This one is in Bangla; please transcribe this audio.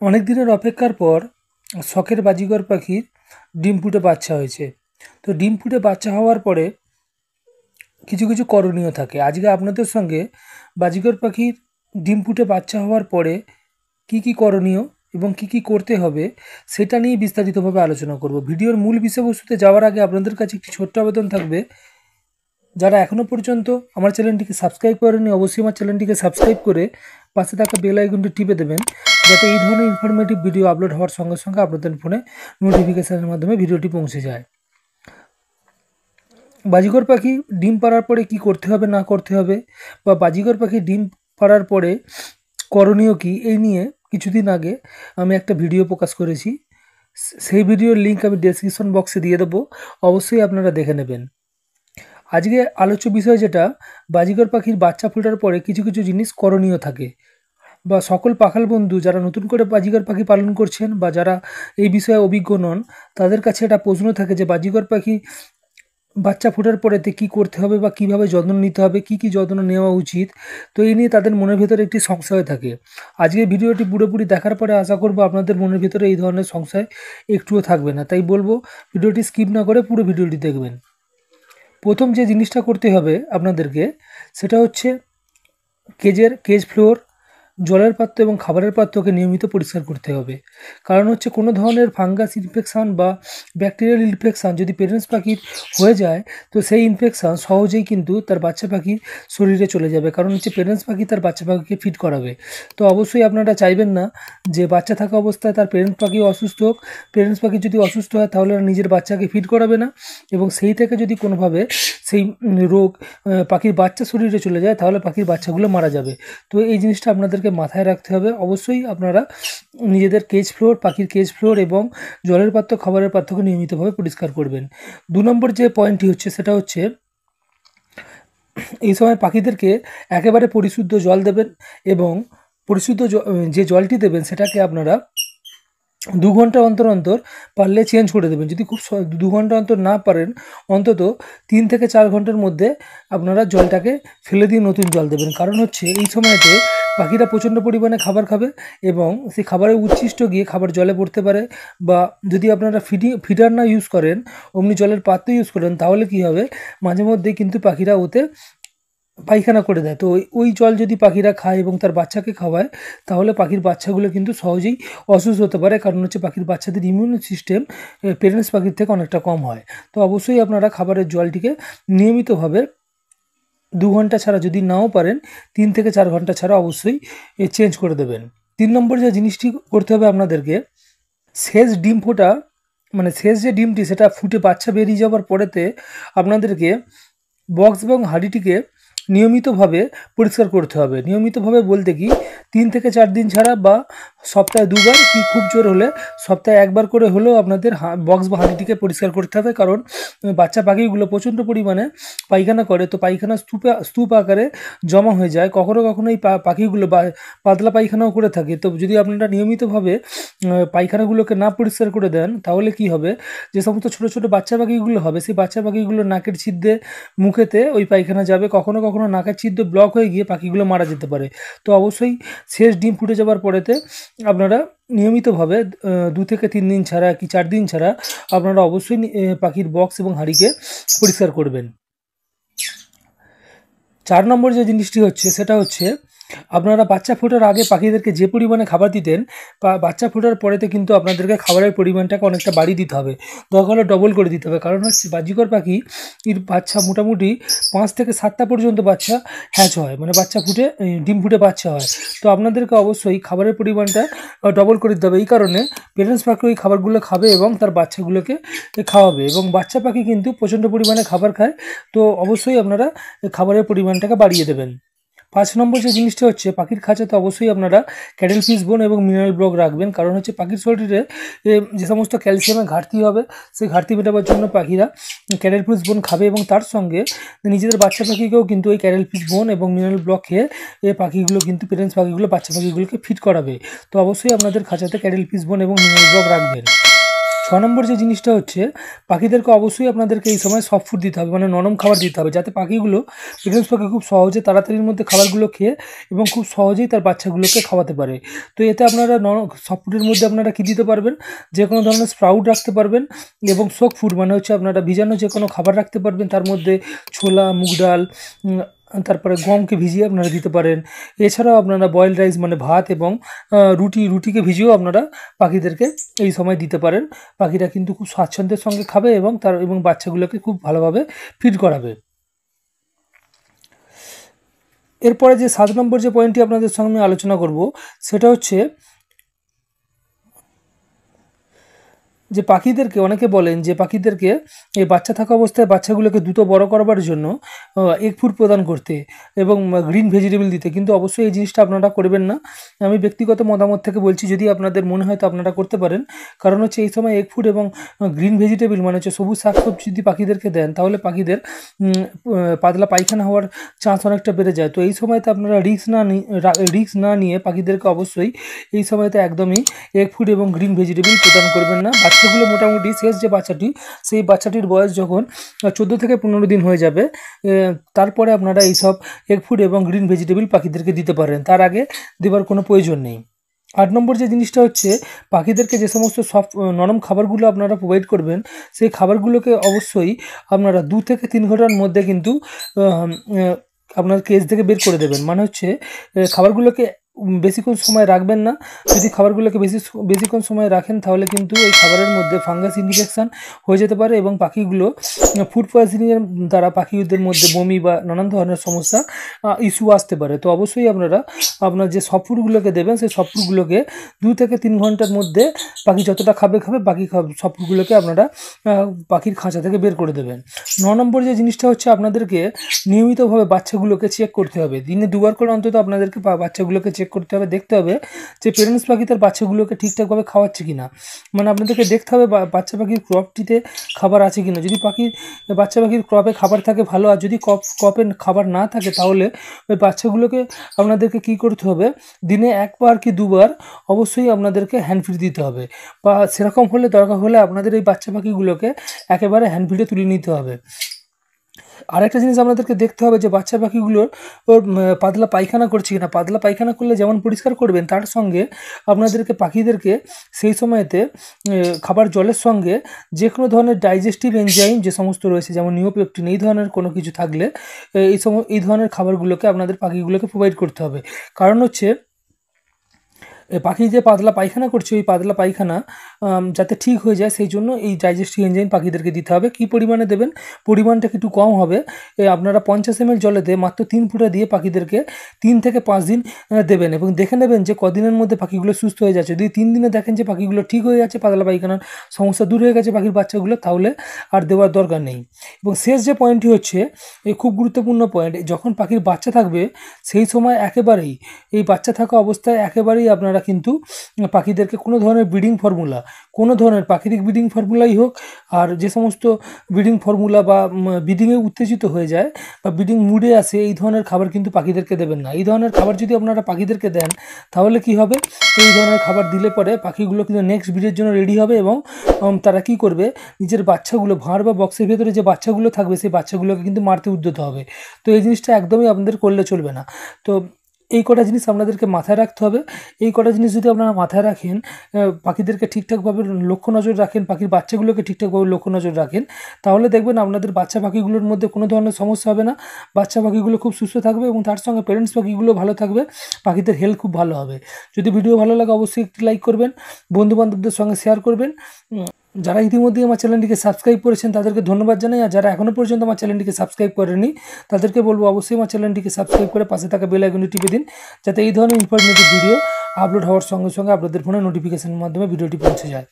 অনেক দিনের অপেক্ষার পর শখের বাজিগর পাখির ডিম ফুটে বাচ্চা হয়েছে। তো ডিম ফুটে বাচ্চা হওয়ার পরে কিছু কিছু করণীয় থাকে। আজকে আপনাদের সঙ্গে বাজিগর পাখির ডিম ফুটে বাচ্চা হওয়ার পরে কি কি করণীয় এবং কি কি করতে হবে সেটা নিয়ে বিস্তারিতভাবে আলোচনা করব। ভিডিওর মূল বিষয়বস্তুতে যাওয়ার আগে আপনাদের কাছে একটি ছোট্ট আবেদন থাকবে, যারা এখনও পর্যন্ত আমার চ্যানেলটিকে সাবস্ক্রাইব করেননি অবশ্যই আমার চ্যানেলটিকে সাবস্ক্রাইব করে পাশে থাকা বেল আইকনটি টিপে দেবেন, যাতে এই ধরনের ইনফরমেটিভ ভিডিও আপলোড হওয়ার সঙ্গে সঙ্গে আপনাদের ফোনে নোটিফিকেশানের মাধ্যমে ভিডিওটি পৌঁছে যায়। বাজিগর পাখি ডিম পাড়ার পরে কি করতে হবে না করতে হবে, বা বাজিগর পাখি ডিম পাড়ার পরে করণীয় কি, এই নিয়ে কিছুদিন আগে আমি একটা ভিডিও প্রকাশ করেছি। সেই ভিডিওর লিঙ্ক আমি ডেসক্রিপশন বক্সে দিয়ে দেবো, অবশ্যই আপনারা দেখে নেবেন। আজকে আলোচ্য বিষয় যেটা, বাজিগর পাখির বাচ্চা ফোটার পরে কিছু কিছু জিনিস করণীয় থাকে, বা সকল পাখাল বন্ধু যারা নতুন করে বাজিগর পাখি পালন করছেন বা যারা এই বিষয়ে অভিজ্ঞ নন, তাদের কাছে একটা প্রশ্ন থাকে যে বাজিগর পাখি বাচ্চা ফোটার পরেতে কী করতে হবে বা কীভাবে যত্ন নিতে হবে, কী কী যত্ন নেওয়া উচিত। তো এই নিয়ে তাদের মনের ভেতরে একটি সংশয় থাকে। আজকে ভিডিওটি পুরোপুরি দেখার পরে আশা করব আপনাদের মনের ভেতরে এই ধরনের সংশয় একটুও থাকবে না। তাই বলবো ভিডিওটি স্কিপ না করে পুরো ভিডিওটি দেখবেন। প্রথম যে জিনিসটা করতে হবে আপনাদেরকে, সেটা হচ্ছে কেজ ফ্লোর, জলের পাত্র এবং খাবারের পাত্রকে নিয়মিত পরিষ্কার করতে হবে। কারণ হচ্ছে কোনো ধরনের ফাঙ্গাস ইনফেকশান বা ব্যাকটেরিয়াল ইনফেকশান যদি পেরেন্টস পাখির হয়ে যায়, তো সেই ইনফেকশান সহজেই কিন্তু তার বাচ্চা পাখির শরীরে চলে যাবে। কারণ হচ্ছে পেরেন্টস পাখি তার বাচ্চা পাখিকে ফিড করাবে। তো অবশ্যই আপনারা চাইবেন না যে বাচ্চা থাকা অবস্থায় তার পেরেন্টস পাখি অসুস্থ হোক। পেরেন্টস পাখি যদি অসুস্থ হয় তাহলে নিজের বাচ্চাকে ফিড করাবে না, এবং সেই থেকে যদি কোনোভাবে সেই রোগ পাখির বাচ্চা শরীরে চলে যায় তাহলে পাখির বাচ্চাগুলো মারা যাবে। তো এই জিনিসটা আপনাদেরকে মাথায় রাখতে হবে। অবশ্যই আপনারা নিজেদের কেজ ফ্লোর, পাখির কেজ ফ্লোর এবং জলের পাত্র, খাবারের পাত্রকে নিয়মিতভাবে পরিষ্কার করবেন। 2 নম্বর যে পয়েন্টটি হচ্ছে সেটা হচ্ছে, এই সময় পাখিদেরকে একেবারে পরিশুদ্ধ জল দেবেন, এবং পরিশুদ্ধ যে জলটি দেবেন সেটাকে আপনারা 2 ঘন্টা অন্তর অন্তর পারলে চেঞ্জ করে দেবেন। যদি খুব 2 ঘন্টা অন্তর না পারেন, অন্তত 3 থেকে 4 ঘন্টার মধ্যে আপনারা জলটাকে ফেলে দিয়ে নতুন জল দেবেন। কারণ হচ্ছে এই সময়তে পাখিরা প্রচণ্ড পরিমাণে খাবার খাবে, এবং সেই খাবারের উচ্ছিষ্ট গিয়ে খাবার জলে পড়তে পারে। বা যদি আপনারা ফিডার না ইউজ করেন, অমনি জলের পাত্র ইউজ করেন, তাহলে কি হবে, মাঝে মধ্যেই কিন্তু পাখিরা ওতে পায়খানা করে দেয়। তো ওই জল যদি পাখিরা খায় এবং তার বাচ্চাকে খাওয়ায়, তাহলে পাখির বাচ্চাগুলো কিন্তু সহজেই অসুস্থ হতে পারে। কারণ হচ্ছে পাখির বাচ্চাদের ইমিউন সিস্টেম পেরেন্টস পাখির থেকে অনেকটা কম হয়। তো অবশ্যই আপনারা খাবারের জলটিকে নিয়মিতভাবে 2 ঘন্টা ছাড়া, যদি নাও পারেন 3 থেকে 4 ঘন্টা ছাড়া অবশ্যই চেঞ্জ করে দেবেন। 3 নম্বর যে জিনিসটি করতে হবে আপনাদেরকে, শেষ ডিম ফোটা, মানে শেষ যে ডিমটি সেটা ফুটে বাচ্চা বেরিয়ে যাওয়ার পরেতে আপনাদেরকে বক্স এবং হাঁড়িটিকে নিয়মিতভাবে পরিষ্কার করতে হবে। নিয়মিতভাবে বলতে কি, 3 থেকে 4 দিন ছাড়া বা সপ্তাহে 2 বার, কি খুব জোর হলে সপ্তাহে 1 বার করে হলেও আপনাদের বক্স বা হাঁড়িটিকে পরিষ্কার করতে হবে। কারণ বাচ্চা পাখিগুলো প্রচণ্ড পরিমাণে পায়খানা করে, তো পায়খানা স্তূপ আকারে জমা হয়ে যায়। কখনো কখনো এই পাখিগুলো পাতলা পায়খানাও করে থাকে। তো যদি আপনারা নিয়মিতভাবে পায়খানাগুলোকে না পরিষ্কার করে দেন, তাহলে কি হবে, যে সমস্ত ছোটো ছোটো বাচ্চা পাখিগুলো হবে, সেই বাচ্চা পাখিগুলো নাকের ছিদ্রে, মুখেতে ওই পায়খানা যাবে। কখনো কখনো নাকের ছিদ্র ব্লক হয়ে গিয়ে পাখিগুলো মারা যেতে পারে। তো অবশ্যই শেষ ডিম ফুটে যাওয়ার পরেতে আপনারা নিয়মিতভাবে 2 থেকে 3 দিন ছাড়া কি 4 দিন ছাড়া আপনারা অবশ্যই পাখির বক্স এবং হাঁড়িকে পরিষ্কার করবেন। 4 নম্বর যে জিনিসটি হচ্ছে সেটা হচ্ছে, আপনারা বাচ্চা ফোটার আগে পাখিদেরকে যে পরিমাণে খাবার দিতেন, বাচ্চা ফোটার পরেতে কিন্তু আপনাদেরকে খাবারের পরিমাণটাকে অনেকটা বাড়িয়ে দিতে হবে, দরকার হলে ডবল করে দিতে হবে। কারণ হচ্ছে বাজিকর পাখি এর বাচ্চা মোটামুটি 5 থেকে 7টা পর্যন্ত বাচ্চা হ্যাচ হয়, মানে বাচ্চা ফুটে ডিম ফুটে বাচ্চা হয়। তো আপনাদেরকে অবশ্যই খাবারের পরিমাণটা ডবল করে দিতে হবে। এই কারণে পেরেন্টস পাখি ওই খাবারগুলো খাবে এবং তার বাচ্চাগুলোকে খাওয়াবে, এবং বাচ্চা পাখি কিন্তু প্রচণ্ড পরিমাণে খাবার খায়। তো অবশ্যই আপনারা খাবারের পরিমাণটাকে বাড়িয়ে দেবেন। 5 নম্বর যে জিনিসটা হচ্ছে, পাখির খাঁচাতে অবশ্যই আপনারা ক্যাটেল ফিশ বোন এবং মিনারেল ব্লক রাখবেন। কারণ হচ্ছে পাখির শরীরে যে সমস্ত ক্যালসিয়ামের ঘাটতি হবে, সেই ঘাটতি মেটাবার জন্য পাখিরা ক্যাটেল ফিশ বোন খাবে, এবং তার সঙ্গে নিজেদের বাচ্চা পাখিকেও কিন্তু ওই ক্যাটেল ফিশ বোন এবং মিনারেল ব্লক খেয়ে পাখিগুলো কিন্তু পেরেন্টস পাখিগুলো বাচ্চা পাখিগুলোকে ফিড করাবে। তো অবশ্যই আপনাদের খাঁচাতে ক্যাটেল ফিশ বোন এবং মিনারেল ব্লক রাখবেন। নম্বর যে জিনিসটা হচ্ছে, পাখিদেরকে অবশ্যই আপনাদেরকে এই সময় সফট ফুড দিতে হবে, মানে নরম খাবার দিতে হবে, যাতে পাখিগুলো প্রেগনেন্ট পাখি খুব সহজে তাড়াতাড়ির মধ্যে খাবারগুলো খেয়ে এবং খুব সহজেই তার বাচ্চাগুলোকে খাওয়াতে পারে। তো এতে আপনারা সফট ফুডের মধ্যে আপনারা কী দিতে পারবেন, যে কোনো ধরনের স্প্রাউট রাখতে পারবেন এবং সোক ফুড মানে হচ্ছে আপনারা ভিজানো যে কোনো খাবার রাখতে পারবেন, তার মধ্যে ছোলা, মুগ ডাল, তারপরে গমকে ভিজিয়ে আপনারা দিতে পারেন। এছাড়াও আপনারা বয়েলড রাইস মানে ভাত এবং রুটিকে ভিজিয়েও আপনারা পাখিদেরকে এই সময় দিতে পারেন। পাখিরা কিন্তু খুব স্বাচ্ছন্দ্যের সঙ্গে খাবে এবং বাচ্চাগুলোকে খুব ভালোভাবে ফিড করাবে। এরপরে যে 7 নম্বর যে পয়েন্টটি আপনাদের সঙ্গে আমি আলোচনা করব, সেটা হচ্ছে যে পাখিদেরকে, অনেকে বলেন যে পাখিদেরকে এই বাচ্চা থাকা অবস্থায় বাচ্চাগুলোকে দ্রুত বড় করবার জন্য এগ ফুড প্রদান করতে এবং গ্রিন ভেজিটেবল দিতে, কিন্তু অবশ্যই এই জিনিসটা আপনারা করবেন না। আমি ব্যক্তিগত মতামত থেকে বলছি, যদি আপনাদের মনে হয় তো আপনারা করতে পারেন। কারণ হচ্ছে এই সময় এগ ফুড এবং গ্রিন ভেজিটেবল মানে হচ্ছে সবুজ শাকসবজি যদি পাখিদেরকে দেন, তাহলে পাখিদের পাতলা পায়খানা হওয়ার চান্স অনেকটা বেড়ে যায়। তো এই সময়তে আপনারা রিস্ক না নিয়ে পাখিদেরকে অবশ্যই এই সময়তে একদমই এগ ফুড এবং গ্রিন ভেজিটেবল প্রদান করবেন না। বাচ্চাগুলো মোটামুটি শেষ যে বাচ্চাটি, সেই বাচ্চাটির বয়স যখন 14 থেকে 15 দিন হয়ে যাবে, তারপরে আপনারা এইসব এগ ফুড এবং গ্রিন ভেজিটেবল পাখিদেরকে দিতে পারেন, তার আগে দেওয়ার কোনো প্রয়োজন নেই। 8 নম্বর যে জিনিসটা হচ্ছে, পাখিদেরকে যে সমস্ত নরম খাবারগুলো আপনারা প্রোভাইড করবেন, সেই খাবারগুলোকে অবশ্যই আপনারা 2 থেকে 3 ঘন্টার মধ্যে কিন্তু আপনার কেজ থেকে বের করে দেবেন। মানে হচ্ছে খাবারগুলোকে বেশিক্ষণ সময় রাখবেন না। যদি খাবারগুলোকে বেশিক্ষণ সময় রাখেন, তাহলে কিন্তু ওই খাবারের মধ্যে ফাঙ্গাস ইনফেকশান হয়ে যেতে পারে এবং পাখিগুলো ফুড পয়জনিংয়ের দ্বারা পাখিদের মধ্যে বমি বা নানান ধরনের সমস্যা ইস্যু আসতে পারে। তো অবশ্যই আপনারা আপনার যে সফট ফুডগুলোকে দেবেন, সেই সফট ফুডগুলোকে 2 থেকে 3 ঘন্টার মধ্যে পাখি যতটা খাবে বাকি সফট ফুডগুলোকে আপনারা পাখির খাঁচা থেকে বের করে দেবেন। 9 নম্বর যে জিনিসটা হচ্ছে, আপনাদেরকে নিয়মিতভাবে বাচ্চাগুলোকে চেক করতে হবে। দিনে 2 বার করে অন্তত আপনাদেরকে বাচ্চাগুলোকে চেক করতে হবে, দেখতে হবে যে পেরেন্টস পাখি তার বাচ্চাগুলোকে ঠিকঠাকভাবে খাওয়াচ্ছে কিনা। মানে আপনাদেরকে দেখতে হবে বাচ্চা পাখির ক্রপটিতে খাবার আছে কিনা। যদি বাচ্চা পাখির ক্রপে খাবার থাকে ভালো, আর যদি ক্রপে খাবার না থাকে, তাহলে ওই বাচ্চাগুলোকে আপনাদেরকে কী করতে হবে, দিনে 1 বার কি 2 বার অবশ্যই আপনাদেরকে হ্যান্ড ফিড দিতে হবে, বা সেরকম হলে দরকার হলে আপনাদের এই বাচ্চা পাখিগুলোকে একেবারে হ্যান্ড ফিডে তুলে নিতে হবে। আরেকটা জিনিস আপনাদেরকে দেখতে হবে যে বাচ্চা পাখিগুলোর পাতলা পায়খানা করছে কিনা। পাতলা পায়খানা করলে যেমন পরিষ্কার করবেন, তার সঙ্গে আপনাদেরকে পাখিদেরকে সেই সময়তে খাবার জলের সঙ্গে যে কোনো ধরনের ডাইজেস্টিভ এনজাইম যে সমস্ত রয়েছে, যেমন নিওপেপটিন, এই ধরনের কোনো কিছু থাকলে এই ধরনের খাবারগুলোকে আপনাদের পাখিগুলোকে প্রোভাইড করতে হবে। কারণ হচ্ছে পাখি যে পাতলা পায়খানা করছে, ওই পাতলা পায়খানা যাতে ঠিক হয়ে যায়, সেই জন্য এই ডাইজেস্টিভ এনজাইম পাখিদেরকে দিতে হবে। কী পরিমাণে দেবেন, পরিমাণটা একটু কম হবে। আপনারা 50 ml জলেতে মাত্র 3 ফোঁটা দিয়ে পাখিদেরকে 3 থেকে 5 দিন দেবেন এবং দেখে নেবেন যে কদিনের মধ্যে পাখিগুলো সুস্থ হয়ে যাচ্ছে। যদি 3 দিনে দেখেন যে পাখিগুলো ঠিক হয়ে যাচ্ছে, পাতলা পায়খানার সমস্যা দূর হয়ে গেছে পাখির বাচ্চাগুলো, তাহলে আর দেওয়ার দরকার নেই। এবং শেষ যে পয়েন্টটি হচ্ছে, এই খুব গুরুত্বপূর্ণ পয়েন্ট, যখন পাখির বাচ্চা থাকবে সেই সময় একেবারেই এই বাচ্চা থাকা অবস্থায় একেবারেই আপনারা কিন্তু পাখিদেরকে কোনো ধরনের কোনো ধরনের প্রাকৃতিক ব্রিডিং ফর্মুলাই হোক, আর যে সমস্ত ব্রিডিং ফর্মুলা বা ব্রিডিংয়ে উত্তেজিত হয়ে যায় বা ব্রিডিং মুডে আসে, এই ধরনের খাবার কিন্তু পাখিদেরকে দেবেন না। এই ধরনের খাবার যদি আপনারা পাখিদেরকে দেন, তাহলে কি হবে, এই ধরনের খাবার দিলে পরে পাখিগুলো কিন্তু নেক্সট ব্রিডের জন্য রেডি হবে এবং তারা কি করবে, নিজের বাচ্চাগুলো, ভাঁড় বা বক্সের ভেতরে যে বাচ্চাগুলো থাকবে, সেই বাচ্চাগুলোকে কিন্তু মারতে উদ্যত হবে। তো এই জিনিসটা একদমই আপনাদের করলে চলবে না। তো এই কটা জিনিস আপনাদেরকে মাথায় রাখতে হবে। এই কটা জিনিস যদি আপনারা মাথায় রাখেন, পাখিদেরকে ঠিকঠাকভাবে লক্ষ্য নজর রাখেন, পাখির বাচ্চাগুলোকে ঠিকঠাকভাবে লক্ষ্য নজর রাখেন, তাহলে দেখবেন আপনাদের বাচ্চা পাখিগুলোর মধ্যে কোনো ধরনের সমস্যা হবে না। বাচ্চা পাখিগুলো খুব সুস্থ থাকবে এবং তার সঙ্গে পেরেন্টস পাখিগুলো ভালো থাকবে, পাখিদের হেলথ খুব ভালো হবে। যদি ভিডিও ভালো লাগে অবশ্যই একটি লাইক করবেন, বন্ধুবান্ধবদের সঙ্গে শেয়ার করবেন। যারা ইতিমধ্যে আমার চ্যানেলটিকে সাবস্ক্রাইব করেছেন তাদেরকে ধন্যবাদ জানাই, আর যারা এখনও পর্যন্ত আমার চ্যানেলটিকে সাবস্ক্রাইব করেনি তাদেরকে বলবো অবশ্যই আমার চ্যানেলটিকে সাবস্ক্রাইব করে পাশে থাকা বেল আইকনটি টিপে দিন, যাতে এই ধরনের ইনফরমেটিভ ভিডিও আপলোড হওয়ার সঙ্গে সঙ্গে আপনাদের ফোনে নোটিফিকেশনের মাধ্যমে ভিডিওটি পৌঁছে যায়।